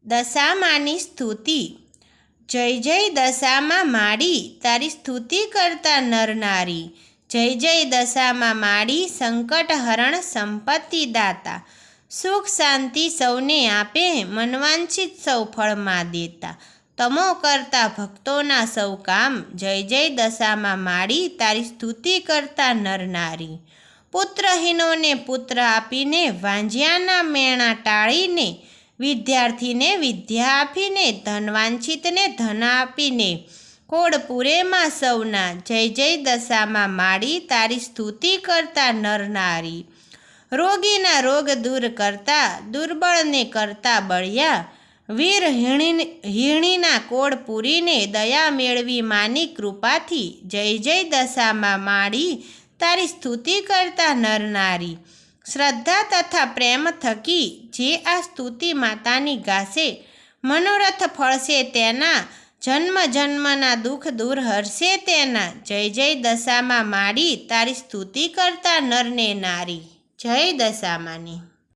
દશામાની સ્તુતિ। જય જય દશામાં માડી, તારી સ્તુતિ કરતા નર નારી। જય જય દશામાં માડી, સંકટ હરણ સંપત્તિ દાતા। સુખ શાંતિ સૌને આપે, મનવાંછિત સૌ ફળમાં દેતા। તમો કરતા ભક્તોના સૌ કામ, જય જય દશામાં માડી, તારી સ્તુતિ કરતા નર નારી। પુત્રહીનોને પુત્ર આપીને, વાંઝિયાના મેણા ટાળીને, વિદ્યાર્થીને વિદ્યા આપીને, ધનવાંછિતને ધન આપીને, કોળપુરેમાં સૌના, જય જય દશામાં માડી, તારી સ્તુતિ કરતા નર નારી। રોગીના રોગ દૂર કરતા, દુર્બળને કરતા બળિયા, વીર હીણીના કોળ પૂરીને, દયા મેળવી માની કૃપાથી, જય જય દશામાં માડી, તારી સ્તુતિ કરતા નર નારી। શ્રદ્ધા તથા પ્રેમ થકી જે આ સ્તુતિ માતાની ગાશે, મનોરથ ફળશે તેના, જન્મ જન્મના દુઃખ દૂર હરશે તેના। જય જય દશામાં માડી, તારી સ્તુતિ કરતા નરને નારી। જય દશામાની।